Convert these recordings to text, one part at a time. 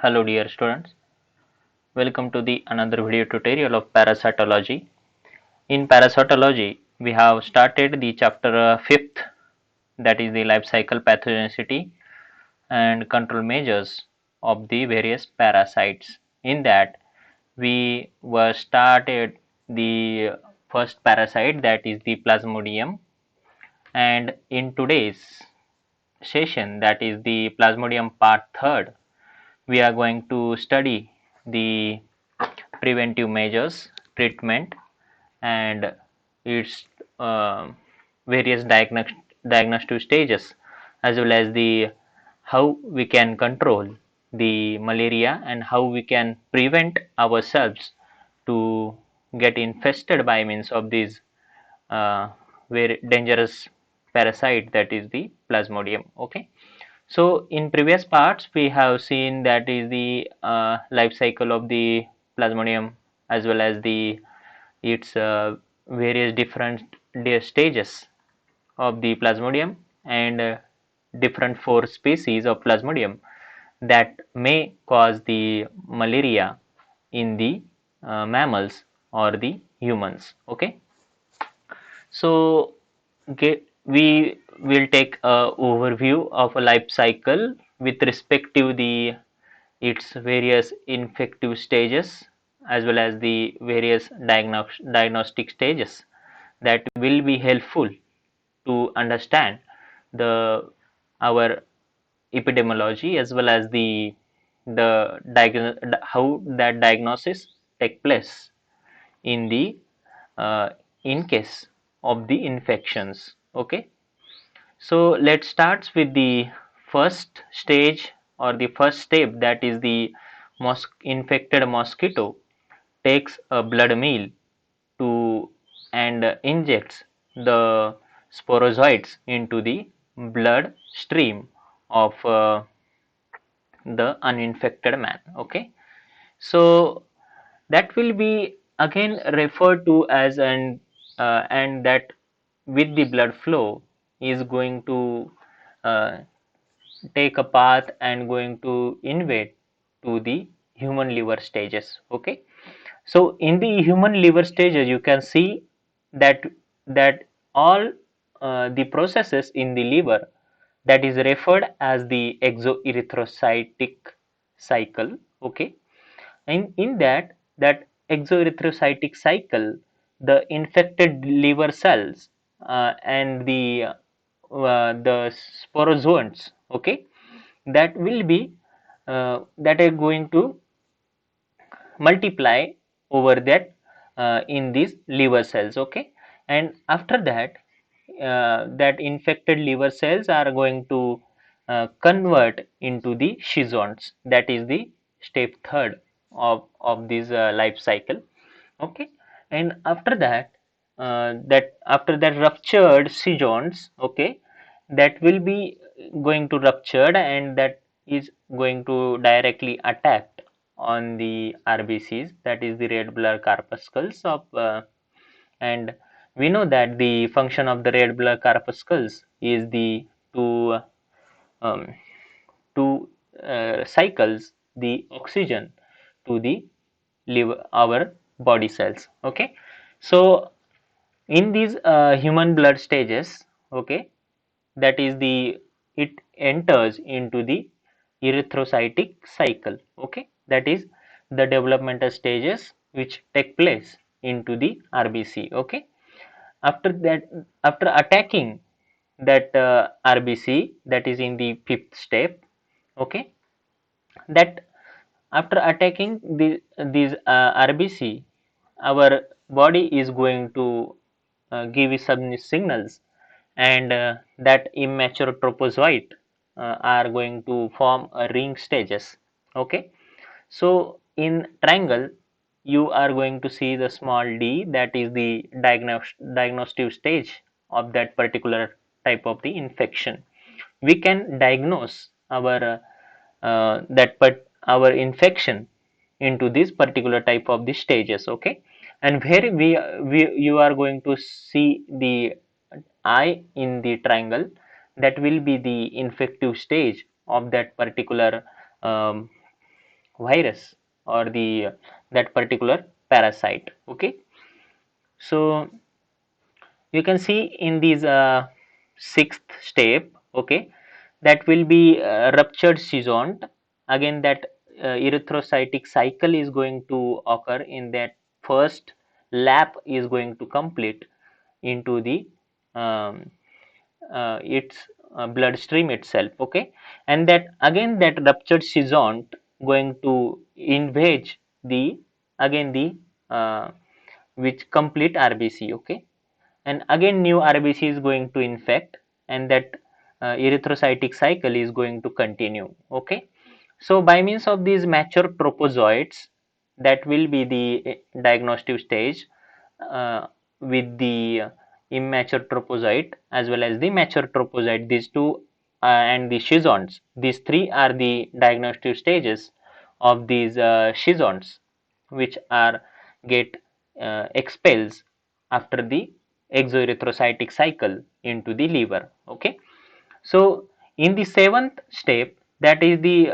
Hello dear students, welcome to the another video tutorial of parasitology. In parasitology, we have started the chapter 5th, that is the life cycle pathogenicity and control measures of the various parasites. In that, we were started the first parasite, that is the Plasmodium, and in today's session, that is the Plasmodium part 3rd, we are going to study the preventive measures, treatment, and its uh, various diagnostic stages, as well as the how we can control the malaria and how we can prevent ourselves to get infested by means of these uh, very dangerous parasite, that is the Plasmodium. Okay, so in previous parts we have seen that is the life cycle of the Plasmodium, as well as the its various different stages of the Plasmodium, and different 4 species of Plasmodium that may cause the malaria in the mammals or the humans. Okay, so we will take a overview of a life cycle with respect to the its various infective stages, as well as the various diagnostic stages that will be helpful to understand the our epidemiology, as well as the how that diagnosis take place in the uh, in case of the infections. Okay, so let's start with the first stage or the first step, that is the infected mosquito takes a blood meal to and injects the sporozoites into the blood stream of the uninfected man. Okay, so that will be again referred to as an and that with the blood flow is going to uh, take a path and going to invade to the human liver stages. Okay, so in the human liver stages you can see that all the processes in the liver, that is referred as the exoerythrocytic cycle. Okay, and in that exoerythrocytic cycle, the infected liver cells and the sporozoans, okay, that will be that are going to multiply over that in these liver cells. Okay, and after that that infected liver cells are going to convert into the schizons, that is the step third of this life cycle. Okay, and after that after that ruptured schizons, okay, that will be going to ruptured, and that is going to directly attack on the RBCs, that is the red blood corpuscles of and we know that the function of the red blood corpuscles is the um, to cycles the oxygen to the liver, our body cells. Okay, so in these human blood stages, okay, that is the it enters into the erythrocytic cycle. Okay, that is the developmental stages which take place into the RBC. Okay, after that, after attacking that RBC, that is in the fifth step. Okay, that after attacking these RBC, our body is going to give you some signals, and that immature tropozoite are going to form a ring stages. Okay, so in triangle you are going to see the small d, that is the diagnostic stage of that particular type of the infection. We can diagnose our infection into this particular type of the stages. Okay, and where we you are going to see the eye in the triangle, that will be the infective stage of that particular um, virus or the that particular parasite. Okay, so you can see in this sixth step, okay, that will be ruptured schizont. Again, that erythrocytic cycle is going to occur in that first lap is going to complete into the um, its bloodstream itself, okay, and that again that ruptured schizont going to invade the again the uh, which complete RBC, okay, and again new RBC is going to infect, and that erythrocytic cycle is going to continue, okay. So by means of these mature trophozoites, that will be the diagnostic stage, with the immature trophozoite as well as the mature trophozoite, these two and the schizonts, these three are the diagnostic stages of these schizonts, which are get expels after the exoerythrocytic cycle into the liver, okay. So in the seventh step, that is the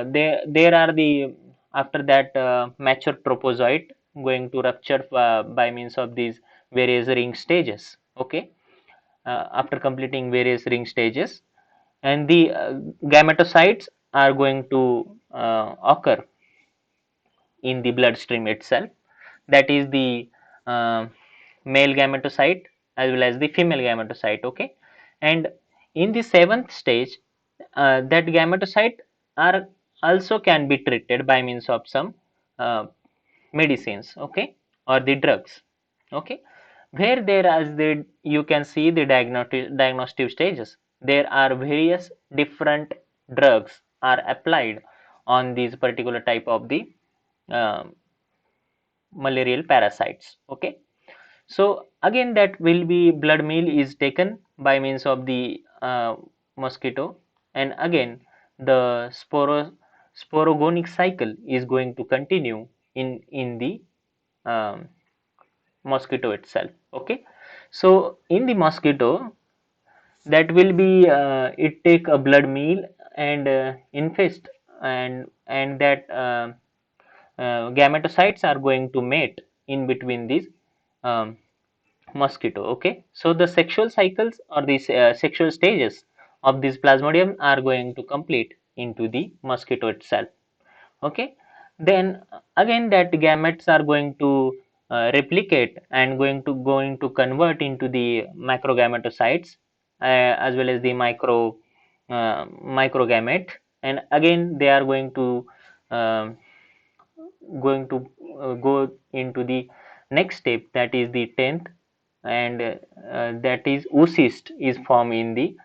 there are the after that mature trophozoite going to rupture by means of these various ring stages, okay, after completing various ring stages, and the gametocytes are going to occur in the bloodstream itself, that is the uh, male gametocyte as well as the female gametocyte, okay. And in the seventh stage, that gametocyte are also can be treated by means of some uh, medicines, okay, or the drugs, okay, where there as the you can see the diagnostic stages, there are various different drugs are applied on these particular type of the uh, malarial parasites, okay. So again that will be blood meal is taken by means of the mosquito, and again the sporogonic cycle is going to continue in the um, mosquito itself, okay. So in the mosquito, that will be it take a blood meal and infest, and that gametocytes are going to mate in between these um, mosquito, okay. So the sexual cycles or these sexual stages of this plasmodium are going to complete into the mosquito itself, okay. Then again that gametes are going to replicate and going to convert into the macrogametocytes as well as the microgamete, and again they are um going to go into the next step, that is the 10th, and that is oocyst is formed in the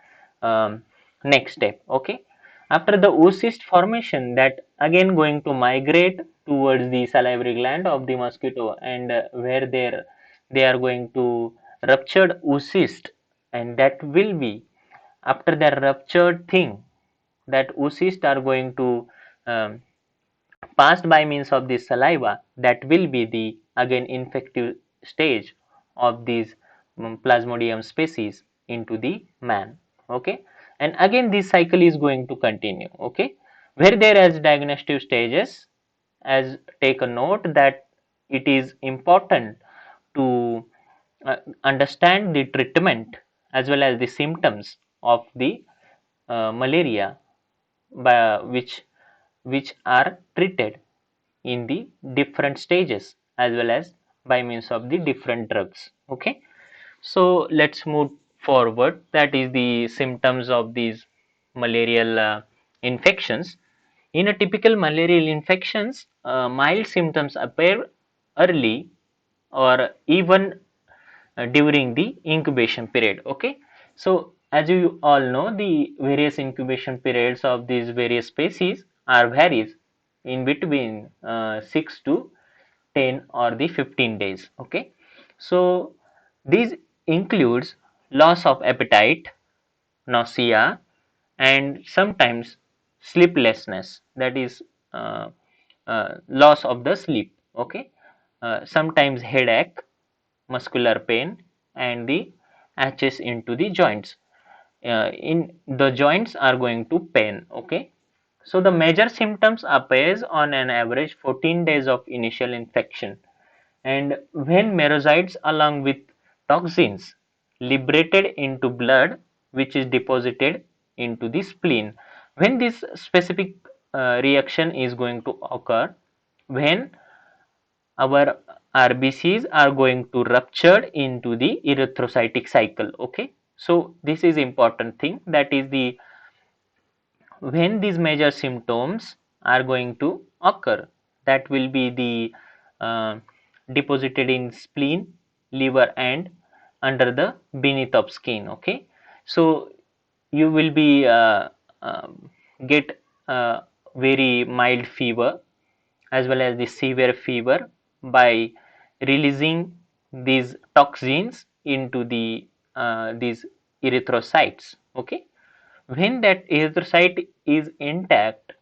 next step, okay. After the oocyst formation, that again going to migrate towards the salivary gland of the mosquito, and where they are going to ruptured oocyst, and that will be after the ruptured thing, that oocyst are going to um, passed by means of the saliva, that will be the again infective stage of these plasmodium species into the man, okay. And again this cycle is going to continue, okay, where there as diagnostic stages, as take a note that it is important to understand the treatment as well as the symptoms of the malaria, by which are treated in the different stages as well as by means of the different drugs, okay. So let's move forward, that is the symptoms of these malarial infections. In a typical malarial infections, mild symptoms appear early or even during the incubation period, okay. So as you all know, the various incubation periods of these various species are varies in between 6 to 10 or the 15 days, okay. So these includes loss of appetite, nausea, and sometimes sleeplessness, that is loss of the sleep, okay. Sometimes headache, muscular pain, and the hatches into the joints, in the joints are going to pain, okay. So the major symptoms appears on an average 14 days of initial infection, and when merozoites along with toxins liberated into blood, which is deposited into the spleen, when this specific reaction is going to occur, when our RBCs are going to rupture into the erythrocytic cycle. Okay, so this is important thing, that is the when these major symptoms are going to occur, that will be the deposited in spleen, liver, and under the beneath of skin. Okay, so you will be get very mild fever as well as the severe fever by releasing these toxins into the these erythrocytes. Okay, when that erythrocyte is intact,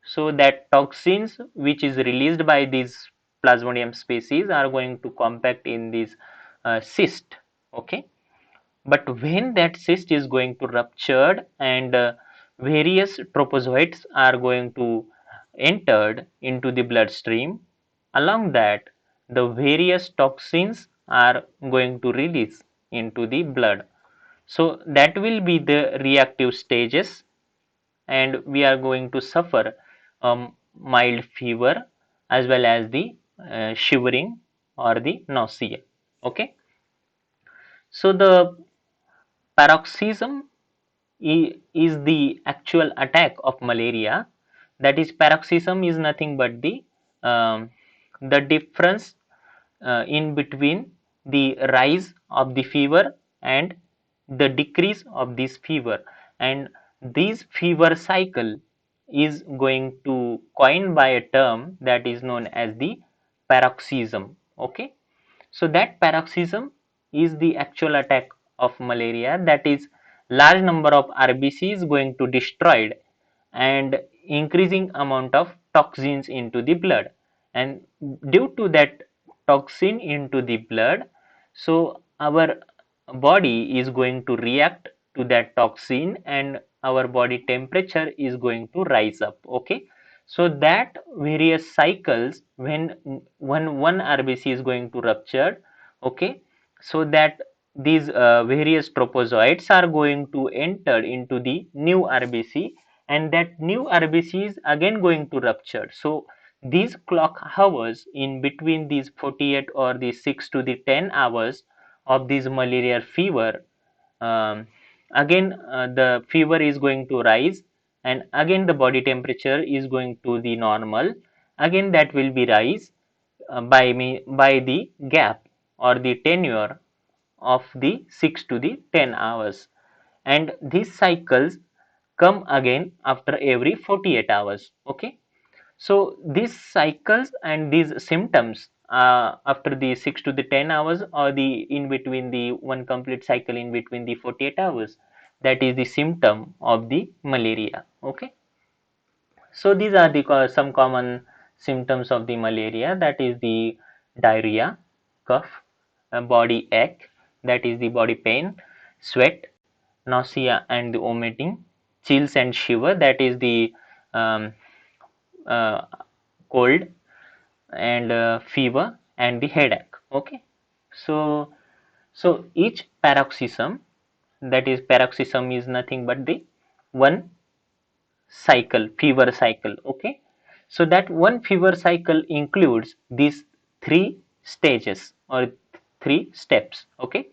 so that toxins which is released by these plasmodium species are going to compact in this cyst. Okay, but when that cyst is going to ruptured and various trophozoites are going to entered into the bloodstream, along that the various toxins are going to release into the blood. So that will be the reactive stages, and we are going to suffer mild fever as well as the shivering or the nausea. Okay, so the paroxysm is the actual attack of malaria. That is, paroxysm is nothing but the difference in between the rise of the fever and the decrease of this fever, and this fever cycle is going to coined by a term that is known as the paroxysm. Okay, so that paroxysm is the actual attack of malaria, that is large number of RBCs going to destroyed and increasing amount of toxins into the blood, and due to that toxin into the blood, so our body is going to react to that toxin and our body temperature is going to rise up. Okay, so that various cycles, when one RBC is going to rupture, okay, so that these various trophozoites are going to enter into the new RBC, and that new RBC is again going to rupture. So these clock hours in between these 48 or the 6 to the 10 hours of this malaria fever, um, again the fever is going to rise, and again the body temperature is going to the normal, again that will be rise by the gap or the tenure of the 6 to the 10 hours, and these cycles come again after every 48 hours. Okay, so these cycles and these symptoms after the 6 to the 10 hours or the in between the one complete cycle in between the 48 hours, that is the symptom of the malaria. Okay, so these are the some common symptoms of the malaria, that is the diarrhea, cough, body ache, that is the body pain, sweat, nausea and the vomiting, chills and shiver, that is the um, uh, cold, and fever and the headache. Okay, so each paroxysm, that is paroxysm is nothing but the one cycle, fever cycle. Okay, so that one fever cycle includes these three stages or three steps. Okay,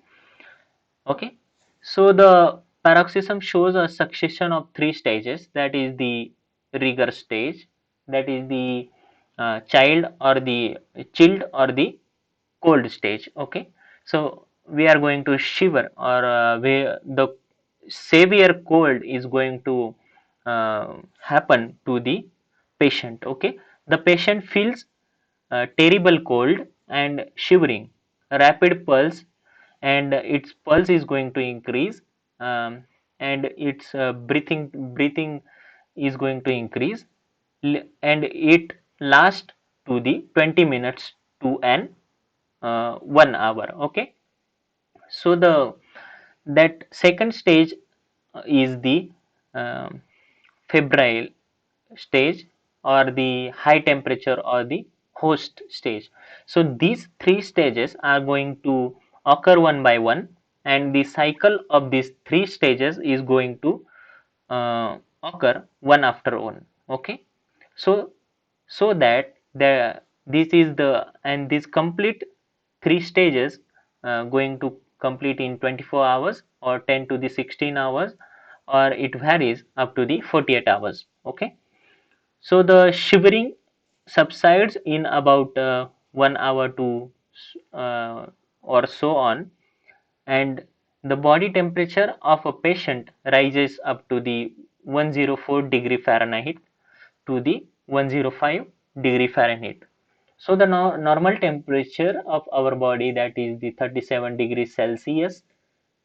okay, so the paroxysm shows a succession of three stages, that is the rigor stage, that is the child or the chilled or the cold stage. Okay, so we are going to shiver, or where the severe cold is going to happen to the patient. Okay, the patient feels terrible cold and shivering, rapid pulse, and its pulse is going to increase, and its breathing is going to increase, and it lasts to the 20 minutes to an 1 hour. Okay, so the that second stage is the um, febrile stage or the high temperature or the host stage. So these three stages are going to occur one by one, and the cycle of these three stages is going to occur one after one. Okay, so that this is the, and this complete three stages going to complete in 24 hours or 10 to the 16 hours, or it varies up to the 48 hours. Okay, so the shivering subsides in about 1 hour to or so on, and the body temperature of a patient rises up to the 104 degree Fahrenheit to the 105 degree Fahrenheit. So the normal temperature of our body, that is the 37 degrees Celsius,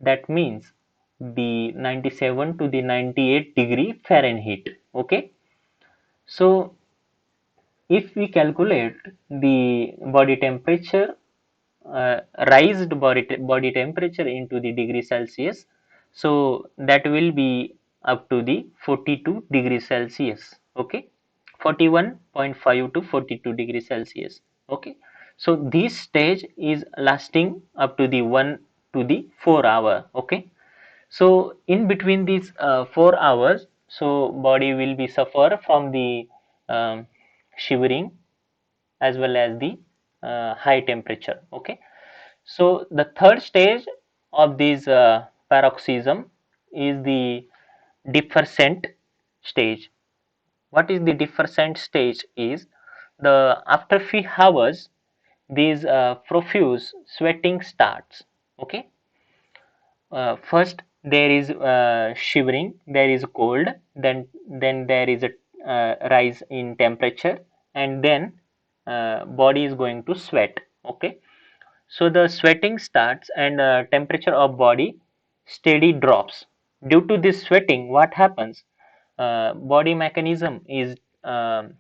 that means the 97 to the 98 degree Fahrenheit. Okay, so if we calculate the body temperature, raised body temperature into the degree Celsius, so that will be up to the 42 degrees Celsius. Okay, 41.5 to 42 degrees Celsius. Okay, so this stage is lasting up to the 1 to the 4 hour. Okay, so in between these 4 hours, so body will be suffer from the shivering as well as the high temperature. Okay, so the third stage of this paroxysm is the defersent stage. What is the defersent stage? Is the after few hours, these profuse sweating starts. Okay, first there is shivering, there is cold, then there is a rise in temperature, and then body is going to sweat. Okay, so the sweating starts, and temperature of body steady drops. Due to this sweating, what happens? Body mechanism is um,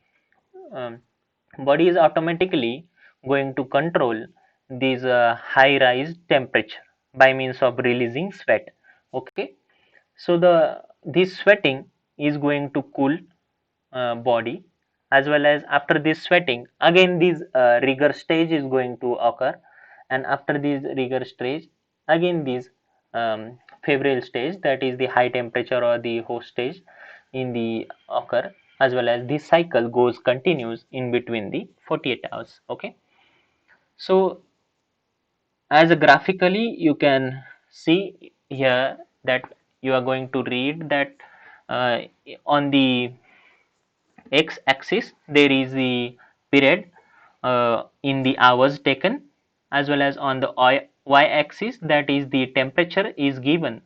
body is automatically going to control this high rise temperature by means of releasing sweat. Okay, so the this sweating is going to cool body, as well as after this sweating again this rigor stage is going to occur, and after this rigor stage again this febrile stage, that is the high temperature or the host stage in the occur, as well as this cycle goes continues in between the 48 hours. Okay, so as a graphically you can see here that you are going to read that uh, on the x-axis there is the period in the hours taken, as well as on the y-axis, that is the temperature is given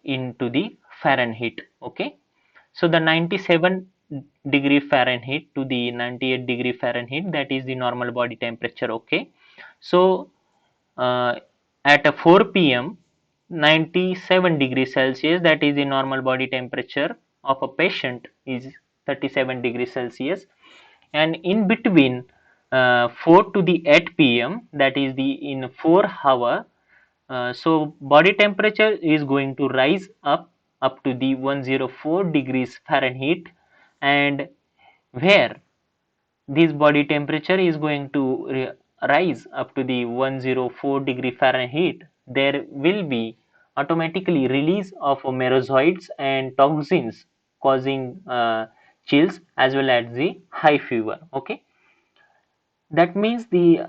into the Fahrenheit. Okay, so the 97 degree Fahrenheit to the 98 degree Fahrenheit, that is the normal body temperature. Okay, so uh, at 4 p.m. 97 degrees Celsius, that is the normal body temperature of a patient, is 37 degrees Celsius, and in between 4 to the 8 p.m., that is the in 4 hour, so body temperature is going to rise up to the 104 degrees Fahrenheit, and where this body temperature is going to rise up to the 104 degree Fahrenheit, there will be automatically release of merozoites and toxins, causing chills as well as the high fever. Okay, that means the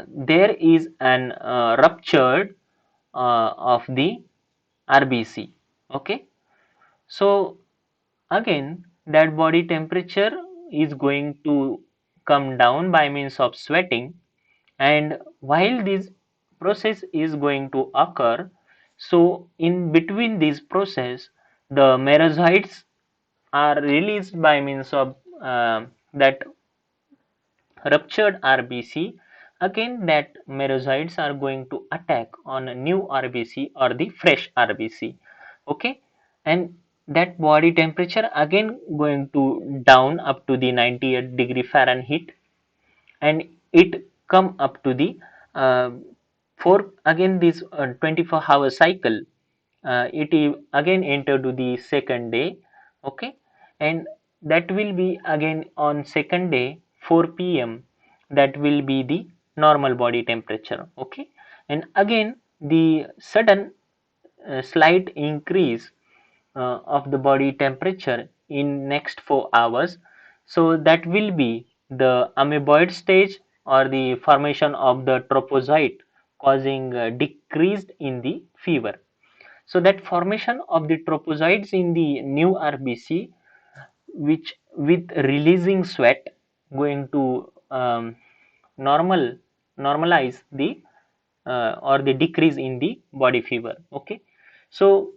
there is an ruptured of the RBC. Okay, so again that body temperature is going to come down by means of sweating, and while this process is going to occur, so in between this process the merozoites are released by means of that ruptured RBC. Again that merozoites are going to attack on a new RBC or the fresh RBC. Okay, and that body temperature again going to down up to the 98 degree Fahrenheit, and it come up to the uh, for again this 24-hour cycle, it again enter to the second day. Okay, and that will be again on second day 4 p.m. that will be the normal body temperature. Okay, and again the sudden slight increase of the body temperature in next 4 hours, so that will be the amoeboid stage or the formation of the trophozoite, causing decreased in the fever. So that formation of the trophozoites in the new RBC, which with releasing sweat going to normalize the or the decrease in the body fever. Okay, so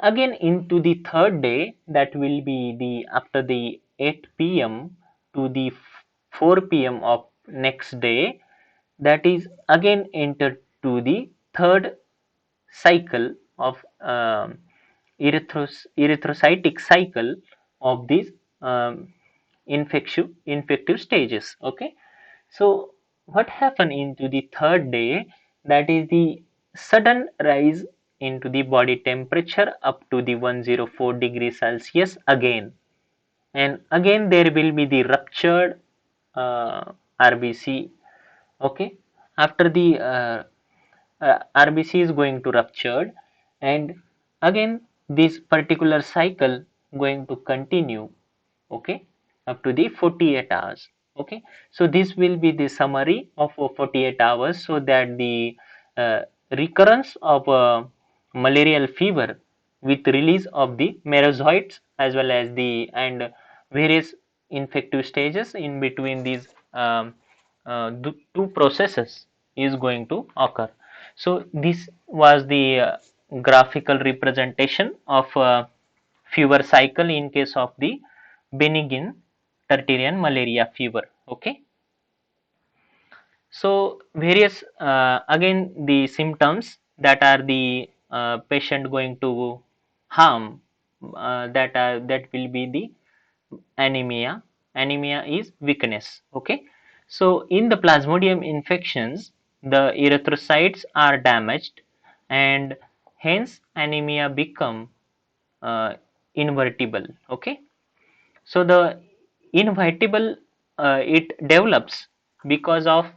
again into the third day, that will be the after the 8 p.m. to the 4 p.m. of next day, that is again entered to the third cycle of erythrocytic cycle of these um, infective stages. Okay, so what happened into the third day, that is the sudden rise into the body temperature up to the 104 degrees Celsius again, and again there will be the ruptured RBC. Okay, after the RBC is going to ruptured, and again this particular cycle going to continue. Okay, up to the 48 hours. Okay, so this will be the summary of 48 hours, so that the uh, recurrence of malarial fever with release of the merozoites as well as the and various infective stages in between these two processes is going to occur. So this was the graphical representation of fever cycle in case of the benign tertian malaria fever. Okay, so various again the symptoms that are the patient going to harm, that will be the anemia. Anemia is weakness. Okay, so in the plasmodium infections, the erythrocytes are damaged, and hence anemia become uh, invertible. Okay, so the inevitable it develops because of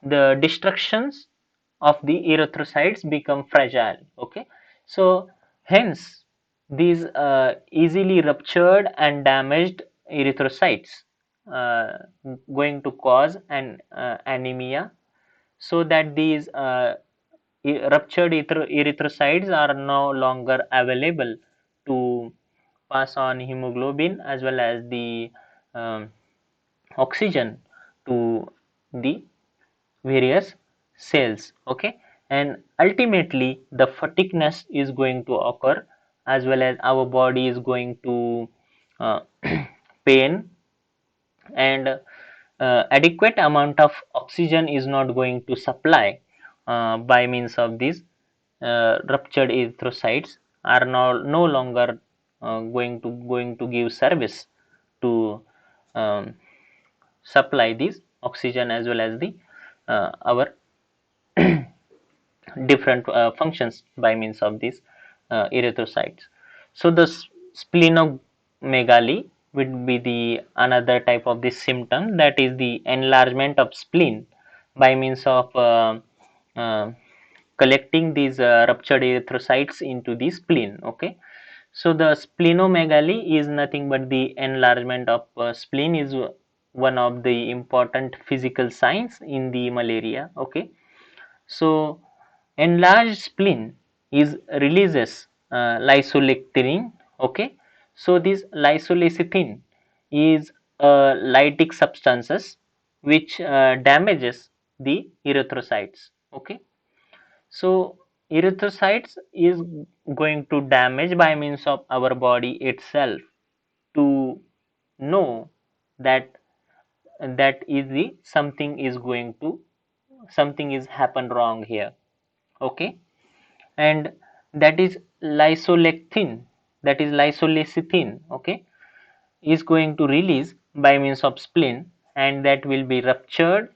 the destructions of the erythrocytes become fragile. Okay, so hence these easily ruptured and damaged erythrocytes uh, going to cause an anemia, so that these ruptured erythrocytes are no longer available to pass on hemoglobin as well as the um, oxygen to the various cells. Okay, and ultimately the fatigueness is going to occur, as well as our body is going to uh, pain, and adequate amount of oxygen is not going to supply by means of these ruptured erythrocytes are no longer going to give service to um, supply this oxygen as well as the our different functions by means of these erythrocytes. So the splenomegaly would be the another type of this symptom, that is the enlargement of spleen by means of uh, collecting these ruptured erythrocytes into the spleen. Okay, so the splenomegaly is nothing but the enlargement of spleen is one of the important physical signs in the malaria. Okay, so enlarged spleen is releases lysolecithin. Okay, so this lysolecithin is lytic substances which damages the erythrocytes. Okay, so erythrocytes is going to damage by means of our body itself to know that that is the something is happen wrong here. Okay, and that is lysolecithin, okay, is going to release by means of spleen, and that will be ruptured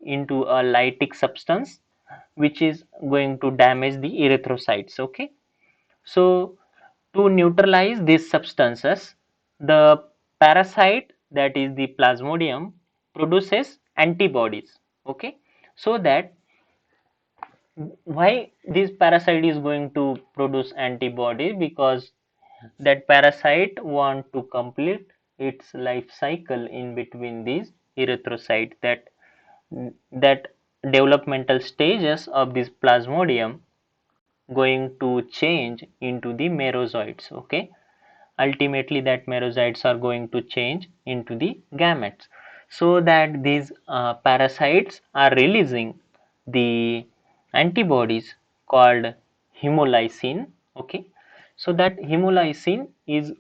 into a lytic substance which is going to damage the erythrocytes. Okay, so to neutralize these substances, the parasite, that is the plasmodium, produces antibodies. Okay, so that why this parasite is going to produce antibody, because that parasite want to complete its life cycle in between these erythrocytes, that developmental stages of this plasmodium going to change into the merozoites. Okay, ultimately that merozoites are going to change into the gametes, so that these parasites are releasing the antibodies called hemolysin. Okay, so that hemolysin is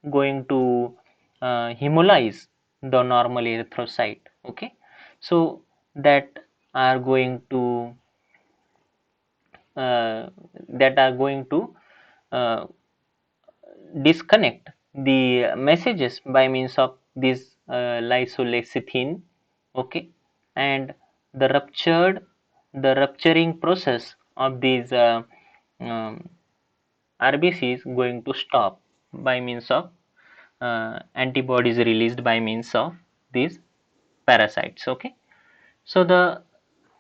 going to hemolyze the normal erythrocyte. Okay, so that are going to uh, that are going to uh, disconnect the messages by means of this lysolecithin. Okay, and the rupturing process of these um, RBC is going to stop by means of antibodies released by means of these parasites. Okay, so the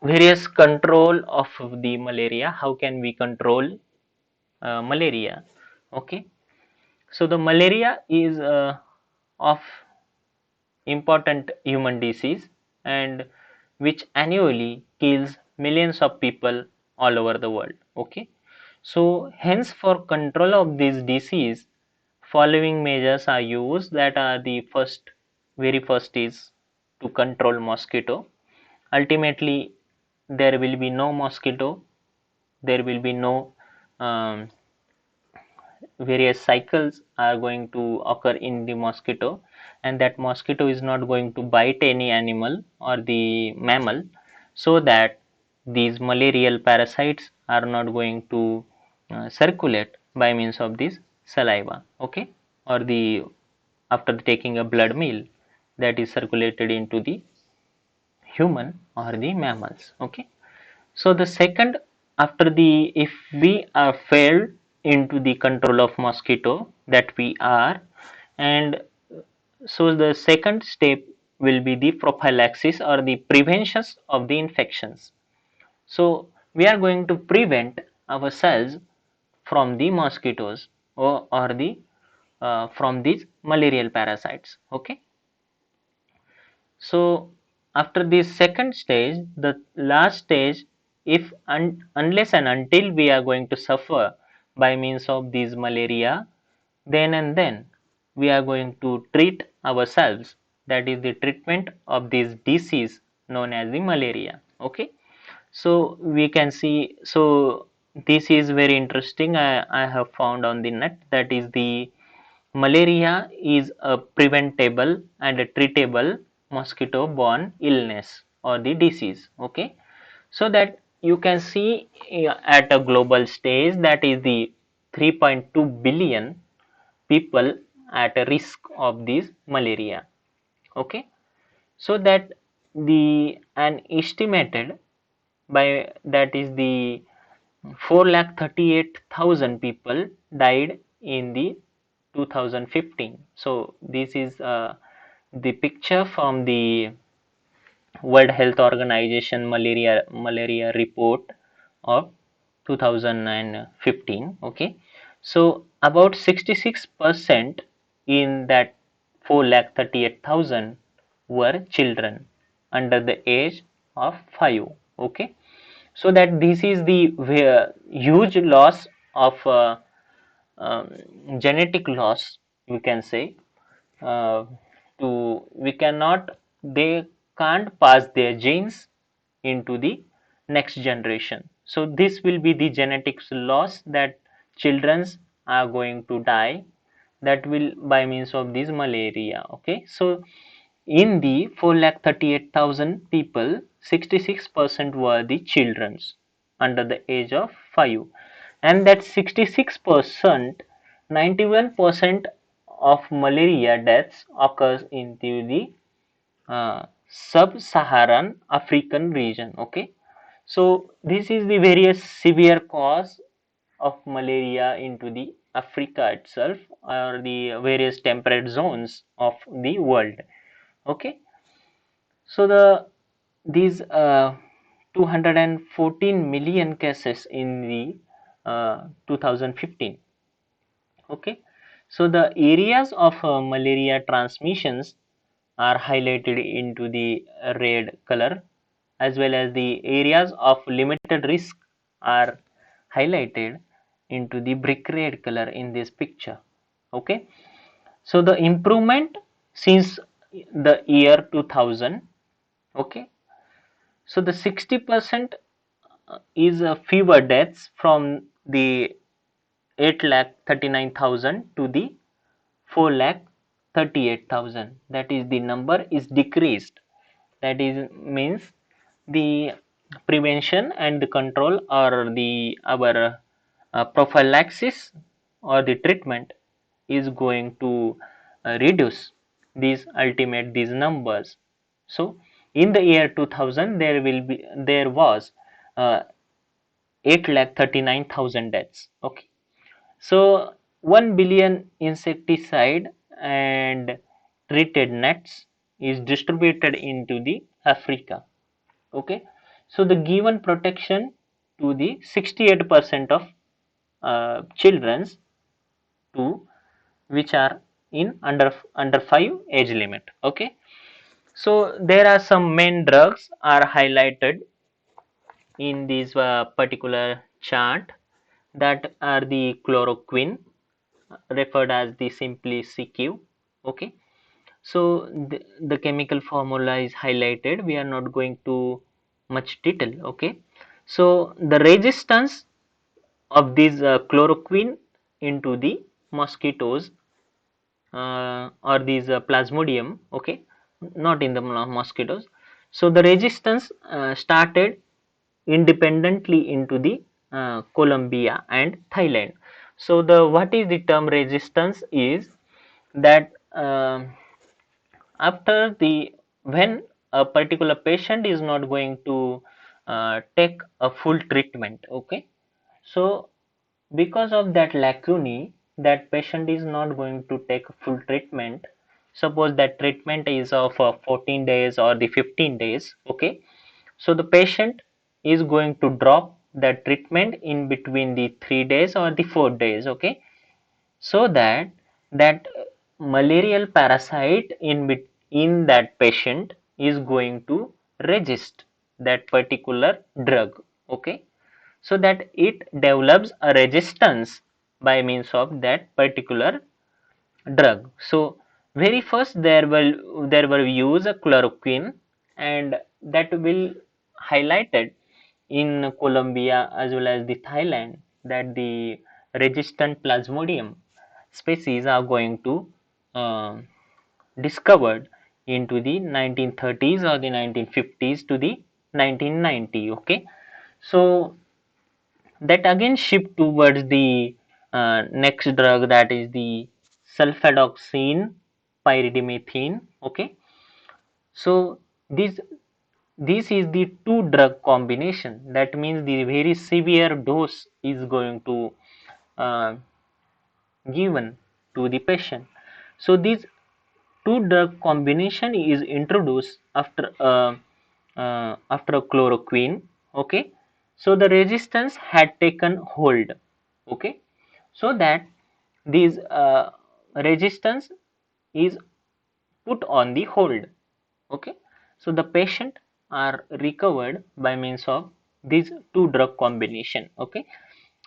various control of the malaria, how can we control malaria? Okay, so the malaria is of important human disease, and which annually kills millions of people all over the world. Okay, so hence for control of this disease, following measures are used, that are the very first is to control mosquito. Ultimately there will be no mosquito, there will be no um, various cycles are going to occur in the mosquito, and that mosquito is not going to bite any animal or the mammal, so that these malarial parasites are not going to circulate by means of this saliva. Okay, or the after taking a blood meal that is circulated into the human or the mammals. Okay, so the second, after the, if we are failed into the control of mosquito, that we are, and so the second step will be the prophylaxis or the prevention of the infections. So we are going to prevent ourselves from the mosquitoes, or the from these malarial parasites. Okay, so after this second stage, the last stage, if unless and until we are going to suffer by means of these malaria, then and then we are going to treat ourselves. That is the treatment of this disease known as the malaria. Okay, so we can see. So this is very interesting. I have found on the net, that is the malaria is a preventable and a treatable mosquito borne illness or the disease. Okay, so that you can see at a global stage, that is the 3.2 billion people at a risk of this malaria. Okay, so that the an estimated by, that is the 4,38,000 people died in the 2015. So this is the picture from the World Health Organization malaria report of 2015. Okay, so about 66% in that 4,38,000 were children under the age of 5. Okay, so that this is the huge loss of um, genetic loss, you can say. uh, to we cannot They can't pass their genes into the next generation, so this will be the genetics loss, that childrens are going to die, that will by means of this malaria. Okay, so in the 4,38,000 people, 66% were the children under the age of 5, and that 66%, 91% of malaria deaths occurs into the sub-Saharan African region. Okay, so this is the various severe cause of malaria into the Africa itself or the various temperate zones of the world. Okay, so these 214 million cases in the 2015. Okay, so the areas of malaria transmissions are highlighted into the red color, as well as the areas of limited risk are highlighted into the brick red color in this picture. Okay, so the improvement since the year 2000. Okay, so the 60% is fewer deaths from the 8,39,000 to the 4,38,000. That is, the number is decreased. That is means the prevention and the control or the our prophylaxis or the treatment is going to reduce these numbers. So in the year 2000 there was uh, 8,39,000 deaths. Okay, so 1 billion insecticide and treated nets is distributed into the Africa. Okay, so the given protection to the 68% of children's to which are in under 5 age limit. Okay, so there are some main drugs are highlighted in this particular chart, that are the chloroquine, referred as the simply CQ. Okay, so the chemical formula is highlighted, we are not going to much detail. Okay, so the resistance of this chloroquine into the mosquitoes or these plasmodium. Okay, not in the mosquitoes. So the resistance started independently into the Colombia and Thailand. So the what is the term resistance is that after the when a particular patient is not going to take a full treatment. Okay, so because of that lacunae, that patient is not going to take full treatment. Suppose that treatment is of 14 days or the 15 days. Okay, so the patient is going to drop that treatment in between the 3 days or the 4 days. Okay, so that malarial parasite in that patient is going to resist that particular drug. Okay, so that it develops a resistance by means of that particular drug. So very first there were use a chloroquine, and that will highlighted in Colombia as well as the Thailand that the resistant plasmodium species are going to uh, discovered into the 1930s or the 1950s to the 1990. Okay, so that again shift towards the next drug, that is the sulfadoxine pyridimethine. Okay, so this is the two drug combination, that means the very severe dose is going to uh, given to the patient. So this two drug combination is introduced after a chloroquine. Okay, so the resistance had taken hold. Okay, so that this resistance is put on the hold. Okay, so the patient are recovered by means of these two drug combination. Okay,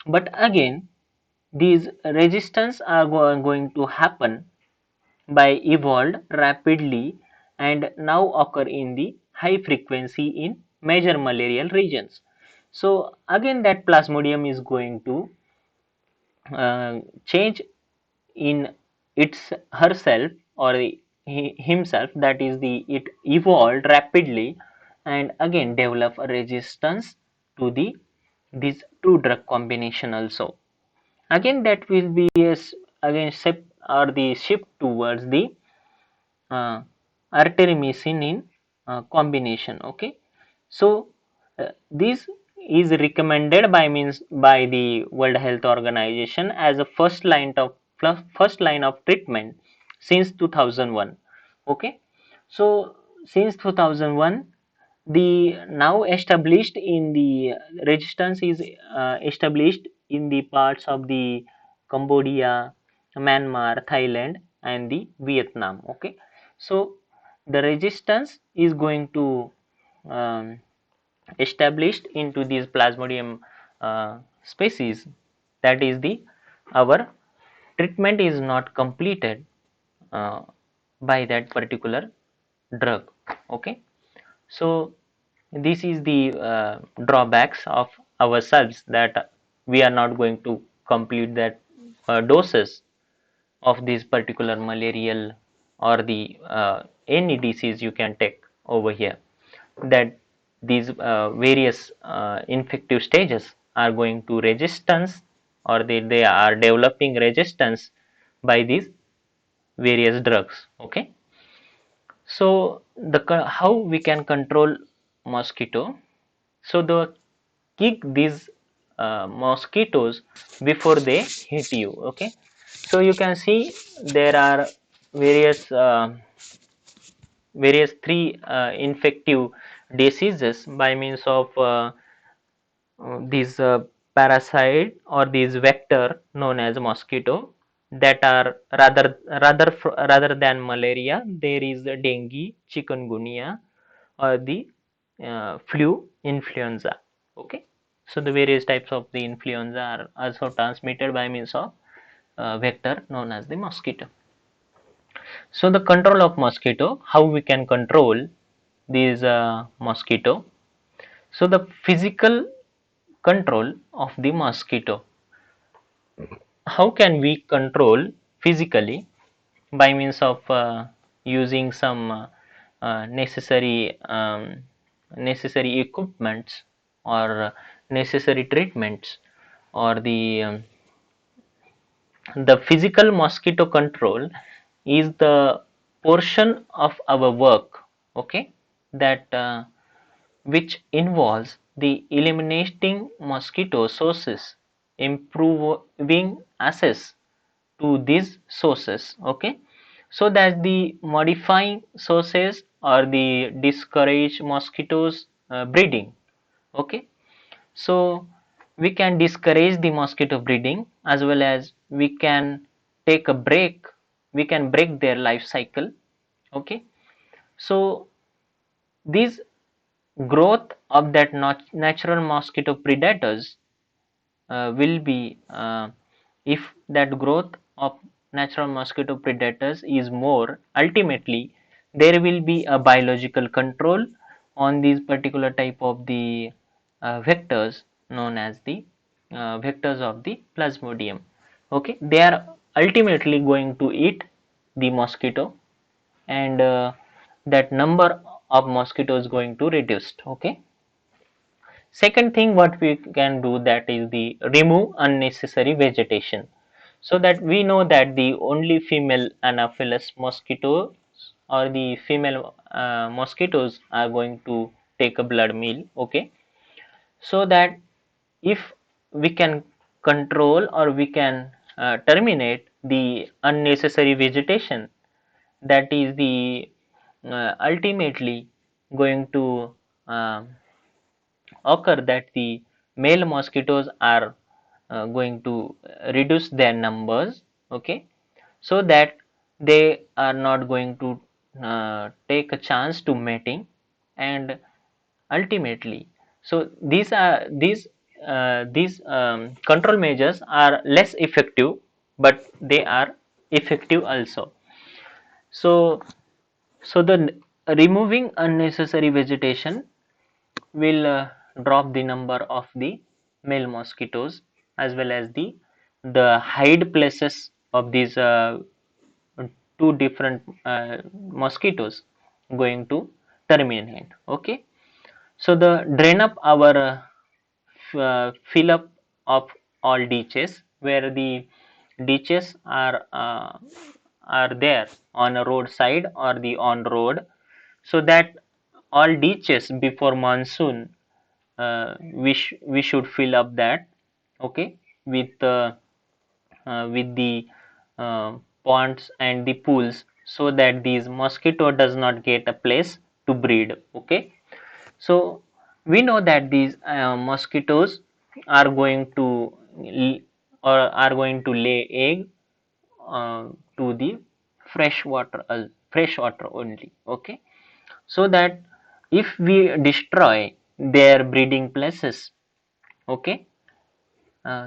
but again these resistance are going to happen by evolved rapidly and now occur in the high frequency in major malarial regions. So again that plasmodium is going to change in its herself or himself, that is the it evolved rapidly and again develop a resistance to the this two drug combination also. Again that will be again shift or the shift towards the uh, artemisinin combination. Okay, so this is recommended by the World Health Organization as a first line of treatment since 2001. Okay, so since 2001, the now established in the resistance is established in the parts of the Cambodia, Myanmar, Thailand, and the Vietnam. Okay, so the resistance is going to um, established into these plasmodium species. That is the our treatment is not completed uh, by that particular drug. Okay, so this is the drawbacks of ourselves, that we are not going to complete that doses of this particular malarial or the any disease you can take over here, that these various infective stages are going to resistance, or they are developing resistance by these various drugs. Okay, so the how we can control mosquito. So the kick these mosquitoes before they hit you. Okay, so you can see there are various three infective diseases by means of these parasite or these vector known as mosquito, that are rather than malaria, there is dengue, chikungunya, or the flu, influenza. Okay, so the various types of the influenza are also transmitted by means of vector known as the mosquito. So the control of mosquito, how we can control these mosquito. So the physical control of the mosquito. How can we control physically? By means of using some necessary equipments, or necessary treatments, or the physical mosquito control is the portion of our work, okay, that which involves the eliminating mosquito sources, improving access to these sources. Okay, so that the modifying sources or the discourage mosquitoes breeding. Okay, so we can discourage the mosquito breeding, as well as we can take a break, we can break their life cycle. Okay, so this growth of that natural mosquito predators will be if that growth of natural mosquito predators is more, ultimately there will be a biological control on these particular type of the vectors known as the vectors of the plasmodium. Okay, they are ultimately going to eat the mosquito, and that number of mosquitoes going to reduced. Okay, second thing what we can do, that is the remove unnecessary vegetation. So that we know that the only female anopheles mosquitoes, or the female mosquitoes, are going to take a blood meal. Okay, so that if we can control, or we can terminate the unnecessary vegetation, that is the ultimately going to um occur, that the male mosquitoes are going to reduce their numbers. Okay, so that they are not going to take a chance to mating, and ultimately, so these control measures are less effective, but they are effective also. So the removing unnecessary vegetation will drop the number of the male mosquitoes, as well as the hide places of these two different mosquitoes going to terminate. Okay, so the drain up our fill up of all ditches, where the ditches are there on a roadside or the on road, so that all ditches before monsoon we should fill up that, okay, with the ponds and the pools, so that these mosquito does not get a place to breed. Okay, so we know that these mosquitoes are going to or are going to lay egg to the fresh water only. Okay, so that if we destroy their breeding places, okay,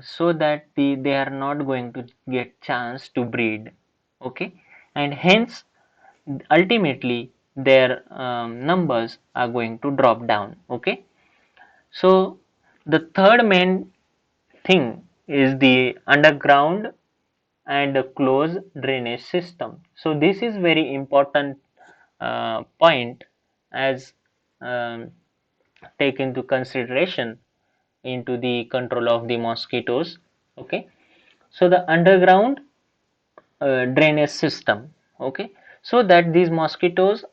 so that they are not going to get chance to breed, okay, and hence ultimately their numbers are going to drop down. Okay, so the third main thing is the underground and a closed drainage system. So this is very important point, as um, take into consideration into the control of the mosquitoes. Okay, so the underground drainage system, okay, so that these mosquitoes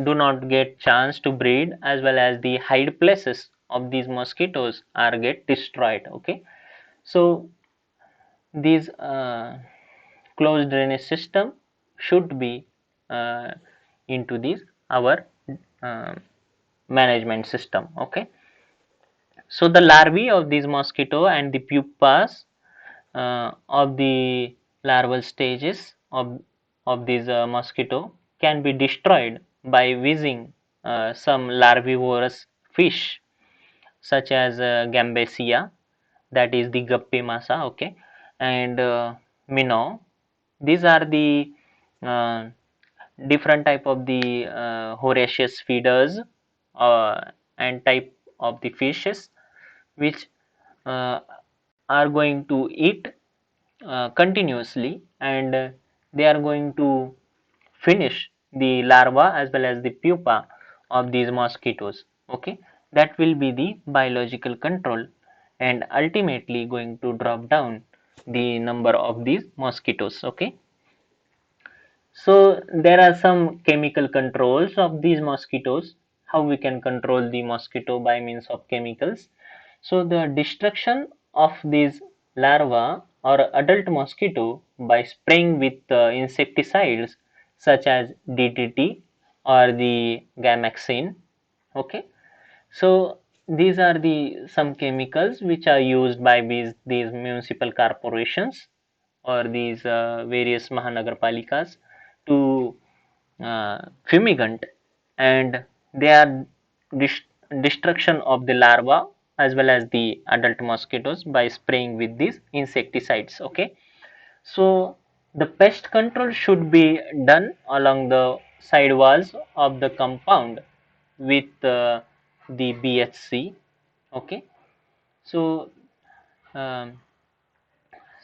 do not get chance to breed, as well as the hide places of these mosquitoes are get destroyed. Okay, so these closed drainage system should be uh, into this our uh, management system. Okay, so the larvae of these mosquito and the pupas of the larval stages of these mosquito can be destroyed by using some larvivorous fish, such as Gambasia, that is the guppy masa, okay, and minnow. These are the uh, different type of the Horatius feeders and type of the fishes which uh, are going to eat continuously, and they are going to finish the larva as well as the pupa of these mosquitoes. Okay, that will be the biological control, and ultimately going to drop down the number of these mosquitoes. Okay, so there are some chemical controls of these mosquitoes, how we can control the mosquito by means of chemicals. So the destruction of these larvae or adult mosquito by spraying with insecticides such as DDT or the Gamaxine. Okay, so these are the some chemicals which are used by these municipal corporations or these various Mahanagarpalikas to fumigant, and they are dis destruction of the larva as well as the adult mosquitoes by spraying with these insecticides. Okay, so the pest control should be done along the side walls of the compound with the BHC. Okay, so um,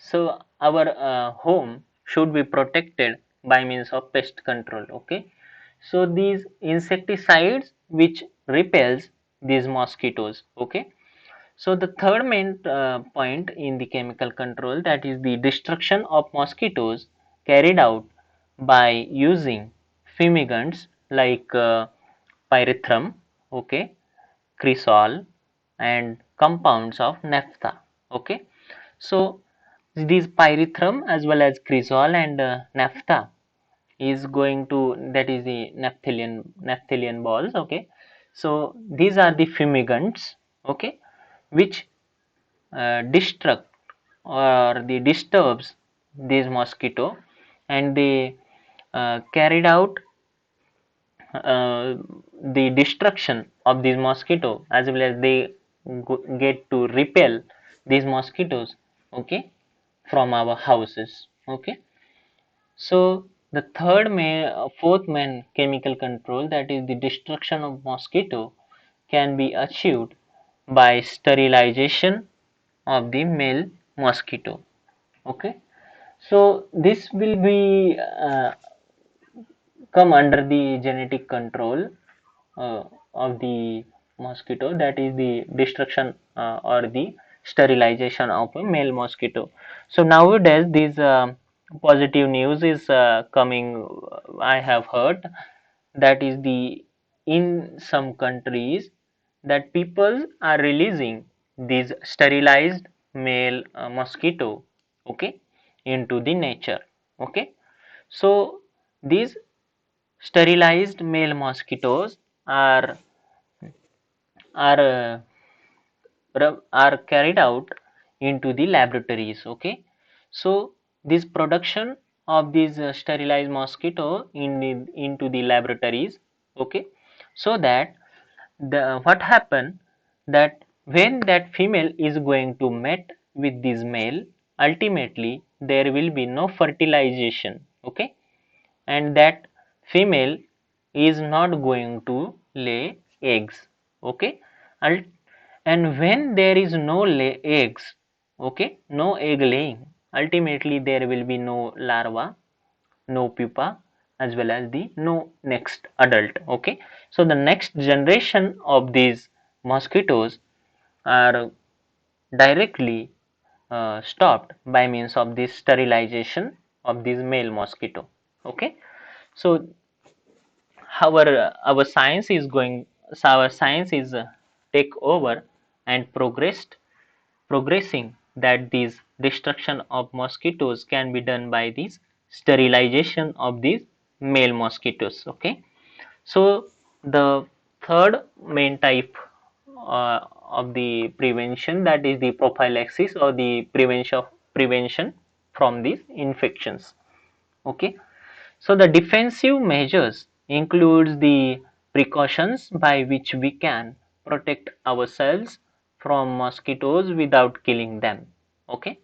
so our home should be protected by means of pest control. Okay, so these insecticides which repels these mosquitoes. Okay, so the third main point in the chemical control, that is the destruction of mosquitoes carried out by using fumigants like pyrethrum, okay, cresol, and compounds of naphtha. Okay, so these pyrethrum as well as cresol and naphtha is going to, that is the naphthalene balls. Okay, so these are the fumigants, okay, which destruct or the disturbs these mosquito, and they carried out uh, the destruction of these mosquito, as well as they get to repel these mosquitoes, okay, from our houses. Okay, so the fourth main chemical control, that is the destruction of mosquito, can be achieved by sterilization of the male mosquito. Okay, so this will be come under the genetic control uh, of the mosquito, that is the destruction or the sterilization of a male mosquito. So nowadays this positive news is coming, I have heard, that is the in some countries that people are releasing these sterilized male mosquito, okay, into the nature. Okay, so these sterilized male mosquitoes are are are carried out into the laboratories. Okay, so this production of these sterilized mosquito into the laboratories. Okay, so that the what happen, that when that female is going to mate with this male, ultimately there will be no fertilization. Okay, and that female is not going to lay eggs. Okay, and when there is no lay eggs, okay, no egg laying, ultimately there will be no larva, no pupa, as well as the no next adult. Okay, so the next generation of these mosquitoes are directly stopped by means of this sterilization of this male mosquito. Okay, so our science is going, so our science is take over and progressing that this destruction of mosquitoes can be done by this sterilization of these male mosquitoes. Okay, so the third main type of the prevention, that is the prophylaxis or the prevention from these infections. Okay, so the defensive measures includes the precautions by which we can protect ourselves from mosquitoes without killing them. Okay,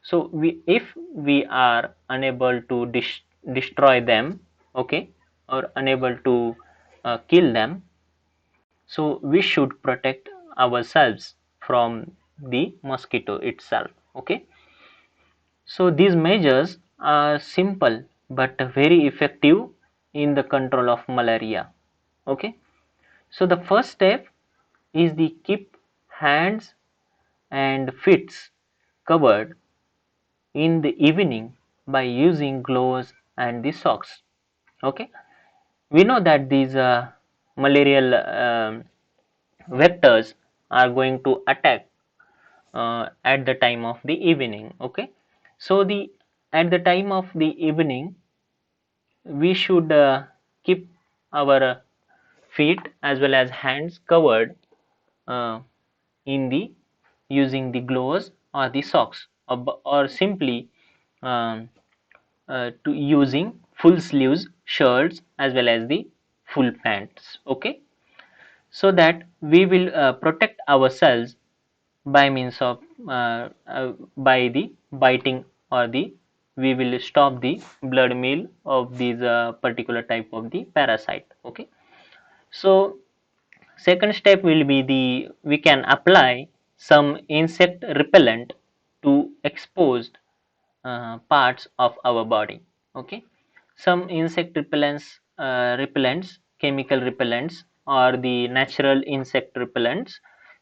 so if we are unable to destroy them, okay, or unable to kill them, so we should protect ourselves from the mosquito itself. Okay, so these measures are simple but very effective in the control of malaria. Okay, so the first step is the keep hands and feet covered in the evening by using gloves and the socks. Okay, we know that these malarial vectors are going to attack at the time of the evening. Okay, so the at the time of the evening we should keep our feet as well as hands covered uh, in the using the gloves or the socks, or simply um, to using full sleeves shirts as well as the full pants. Okay, so that we will protect ourselves by means of by the biting, or the we will stop the blood meal of these particular type of the parasite. Okay, so second step will be the we can apply some insect repellent to exposed parts of our body. Okay, some insect repellents, chemical repellents, or the natural insect repellents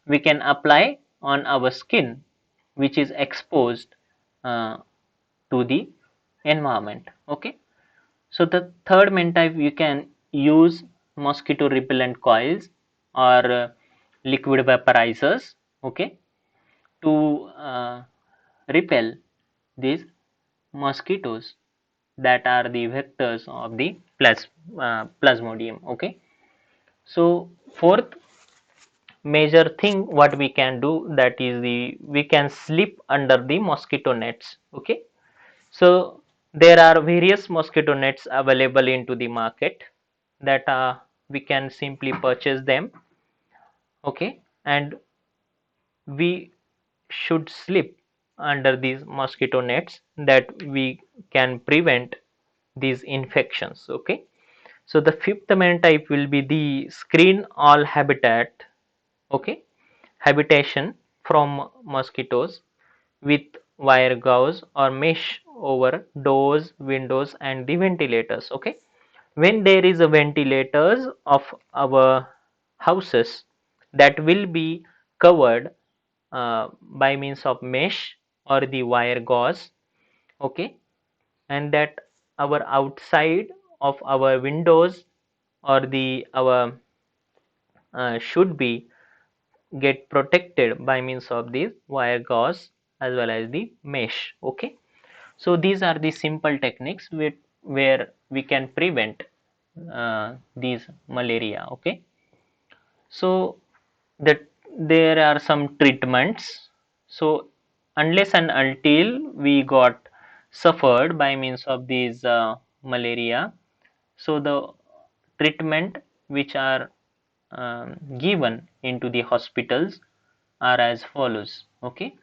we can apply on our skin which is exposed uh, to the environment. Okay, so the third main type, you can use mosquito repellent coils or liquid vaporizers. Okay, to repel these mosquitoes that are the vectors of the plasmodium. Okay, so fourth major thing what we can do, that is the we can sleep under the mosquito nets. Okay, so there are various mosquito nets available into the market that we can simply purchase them. Okay, and we should sleep under these mosquito nets that we can prevent these infections. Okay, so the fifth main type will be the screen all habitat. Okay, habitation from mosquitoes with wire gauze or mesh over doors, windows, and the ventilators. Okay, when there is a ventilators of our houses, that will be covered by means of mesh or the wire gauze. Okay, and that our outside of our windows or the our should be get protected by means of this wire gauze as well as the mesh. Okay, so these are the simple techniques where we can prevent these malaria. Okay, so that there are some treatments. So unless and until we got suffered by means of these malaria, so the treatment which are given into the hospitals are as follows. Okay,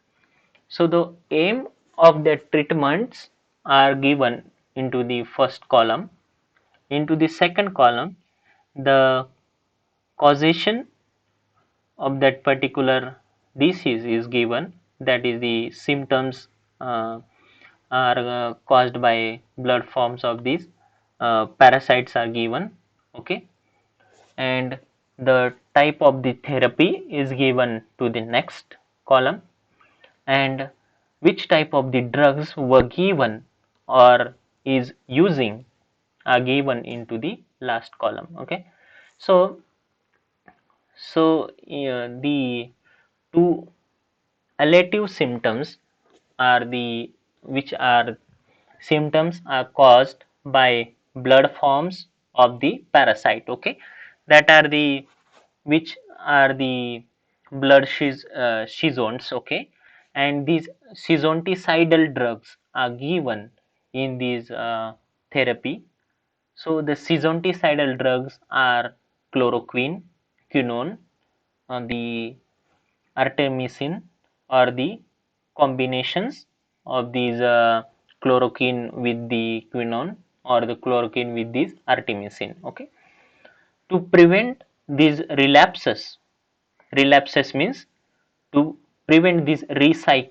so the aim of the treatments are given into the first column. Into the second column, the causation of that particular disease is given, that is the symptoms uh, are caused by blood forms of these parasites are given. Okay, and the type of the therapy is given to the next column, and which type of the drugs were given or is using are given into the last column. Okay, so the two alleviative symptoms are the which are symptoms are caused by blood forms of the parasite. Okay, that are the which are the blood schizonts. Okay, and these schizonticidal drugs are given in these therapy. So the schizonticidal drugs are chloroquine, quinone, the artemisinin, or the combinations of these chloroquine with the quinone or the chloroquine with this artemisinin. Okay, to prevent these relapses means to prevent these recycles.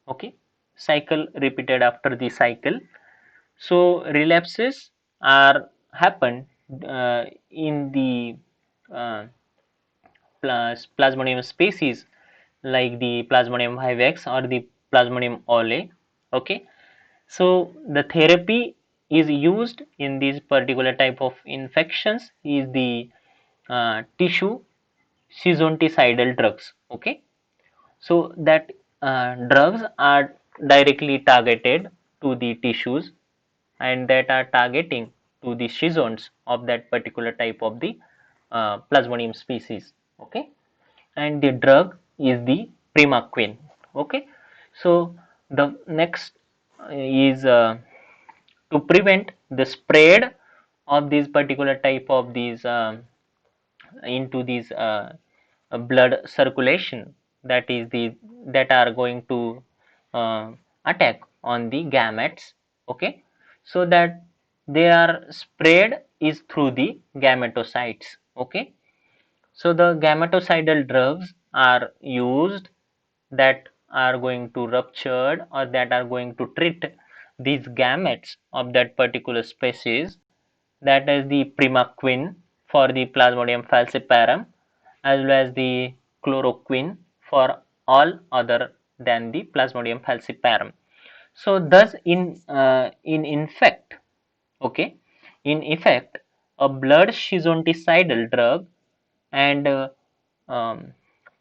Okay, cycle repeated after the cycle. So relapses are happen in the uh, plasmodium species like the plasmodium vivax or the plasmodium ole. Okay, so the therapy is used in this particular type of infections is the tissue schizonticidal drugs. Okay, so that drugs are directly targeted to the tissues and that are targeting to the schizons of that particular type of the plasmodium species. Okay, and the drug is the primaquine. Okay, so the next is to prevent the spread of this particular type of these into these blood circulation, that is the that are going to uh, attack on the gametes. Okay, so that they are spread is through the gametocytes. Okay, so the gametocidal drugs are used that are going to rupture or that are going to treat these gametes of that particular species, that is the primaquine for the Plasmodium falciparum as well as the chloroquine for all other than the Plasmodium falciparum. So thus in effect, okay, in effect, a blood schizonticidal drug and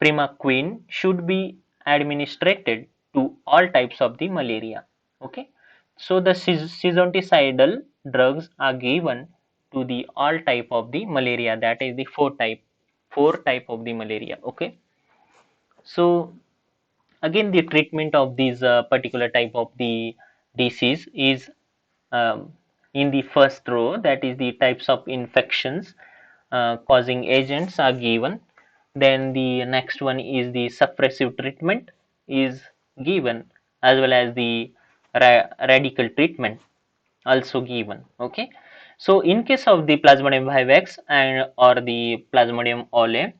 primaquine should be administered to all types of the malaria. Okay, so the schizonticidal drugs are given to the all type of the malaria, that is the four type of the malaria. Okay, so again the treatment of this particular type of the disease is um, in the first row, that is the types of infections causing agents are given. Then the next one is the suppressive treatment is given as well as the radical treatment also given. Okay, so in case of the plasmodium vivax and or the plasmodium ole,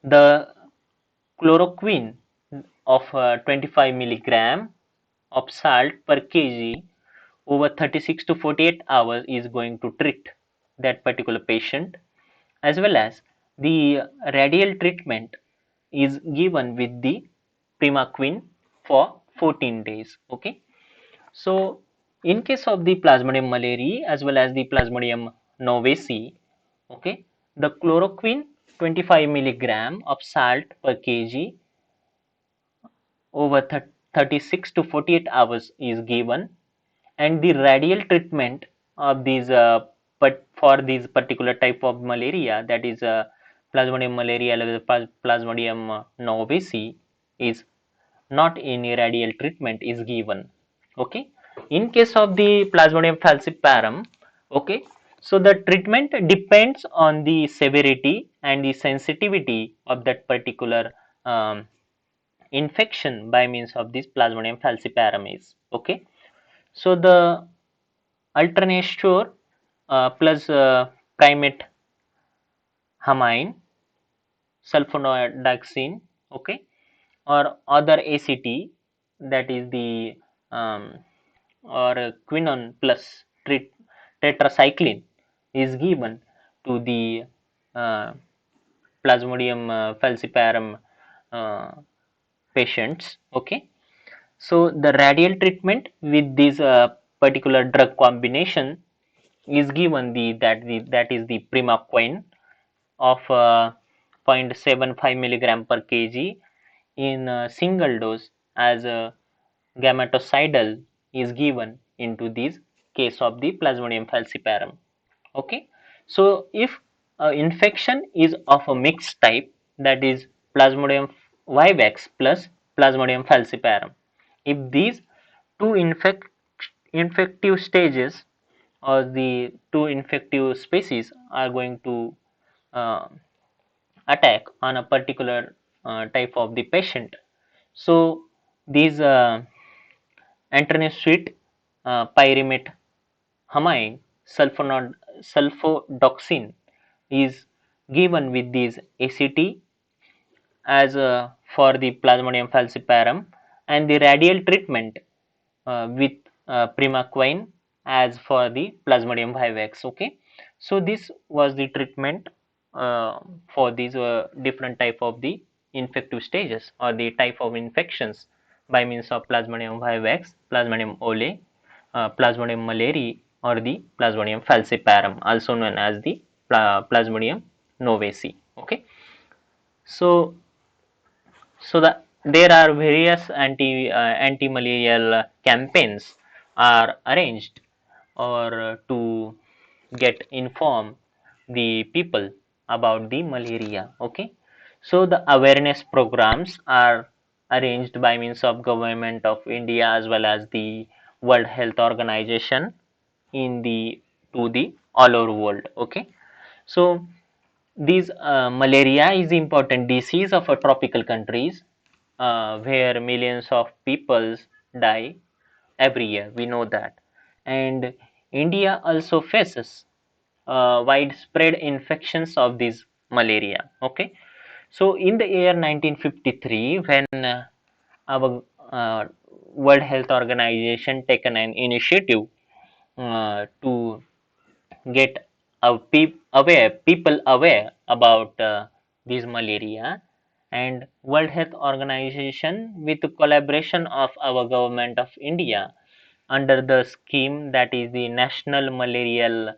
the chloroquine of 25 milligram of salt per kg over 36 to 48 hours is going to treat that particular patient, as well as the radial treatment is given with the primaquine for 14 days. Okay, so in case of the plasmodium malariae as well as the plasmodium novaceae. Okay, the chloroquine 25 milligram of salt per kg over 36 to 48 hours is given, and the radial treatment of these but for this particular type of malaria, that is Plasmodium malariae, Plasmodium novaceae, is not any radial treatment is given. Okay, in case of the Plasmodium falciparum, okay, so the treatment depends on the severity and the sensitivity of that particular infection by means of this Plasmodium falciparum is. Okay, so the Ultranasure plus primate hamine, sulfonidioxine, okay, or other ACT, that is the um, or quinone plus tetracycline is given to the uh, Plasmodium falciparum uh, patients. Okay, so the radial treatment with this particular drug combination is given that is the primaquine of 0.75 milligram per kg in a single dose as a gametocidal is given into this case of the Plasmodium falciparum. Okay, so if infection is of a mixed type, that is Plasmodium vivax plus Plasmodium falciparum, if these two infective stages or the two infective species are going to uh, attack on a particular type of the patient, so these intranasute pyrimate hamine sulfodoxine is given with these ACT as for the Plasmodium falciparum, and the radial treatment with primaquine as for the Plasmodium vivax. Okay, so this was the treatment for these different type of the infective stages or the type of infections by means of Plasmodium vivax, Plasmodium ole, Plasmodium malariae, or the Plasmodium falciparum, also known as the Plasmodium novaceae. Okay, so there are various anti-malarial campaigns are arranged or to get inform the people about the malaria. Okay, so the awareness programs are arranged by means of Government of India as well as the World Health Organization in the to the all over world. Okay, so these malaria is important disease of tropical countries where millions of people die every year. We know that, and India also faces widespread infections of this malaria. Okay, so in the year 1953, when our World Health Organization taken an initiative to get people aware about this malaria, and World Health Organization with the collaboration of our government of India under the scheme that is the National Malarial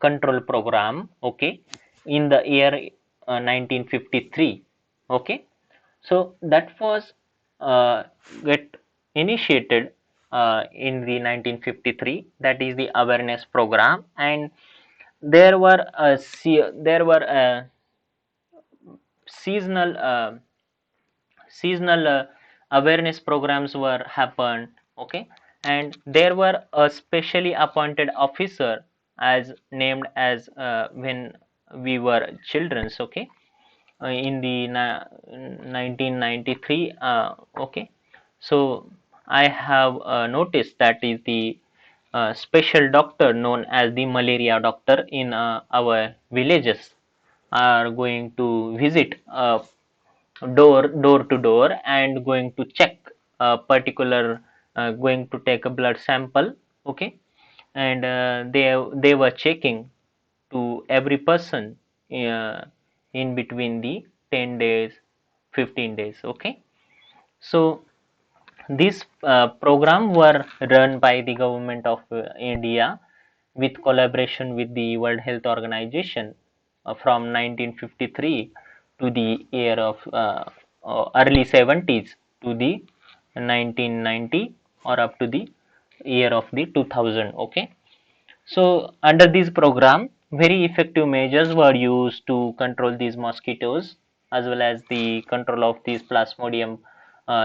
Control Program. Okay, in the year 1953. Okay, so that was get initiated in the 1953, that is the awareness program, and there were seasonal awareness programs were happened. Okay, and there were a specially appointed officer as named as when we were childrens. Okay, in the 1993. Okay, so I have noticed that is the special doctor known as the malaria doctor in our villages are going to visit door to door and going to check a particular going to take a blood sample. Okay, and they were checking to every person uh, in between the 10 days 15 days. Okay, so this program were run by the government of India, with collaboration with the World Health Organization from 1953 to the year of early 70s to the 1990 or up to the year of the 2000. Okay, so under this program, very effective measures were used to control these mosquitoes as well as the control of these plasmodium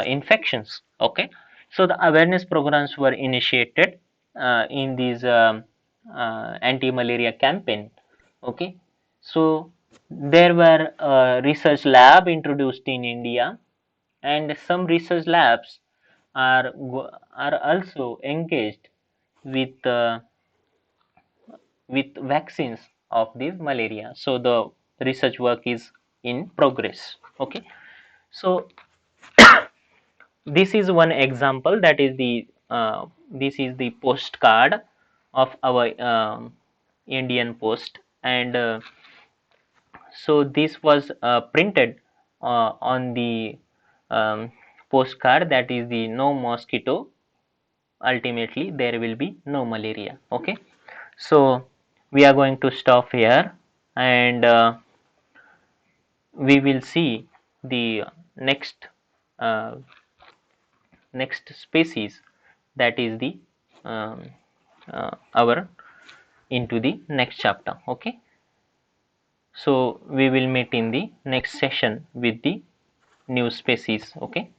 infections. Okay, so the awareness programs were initiated in these anti-malaria campaign. Okay, so there were research lab introduced in India, and some research labs are also engaged with vaccines of this malaria. So the research work is in progress. Okay, so this is one example, that is the this is the postcard of our Indian Post, and so this was printed on the um, postcard, that is the no mosquito, ultimately there will be no malaria. Okay, so we are going to stop here, and we will see the next uh, next species, that is the um, our into the next chapter. Okay, so we will meet in the next session with the new species. Okay.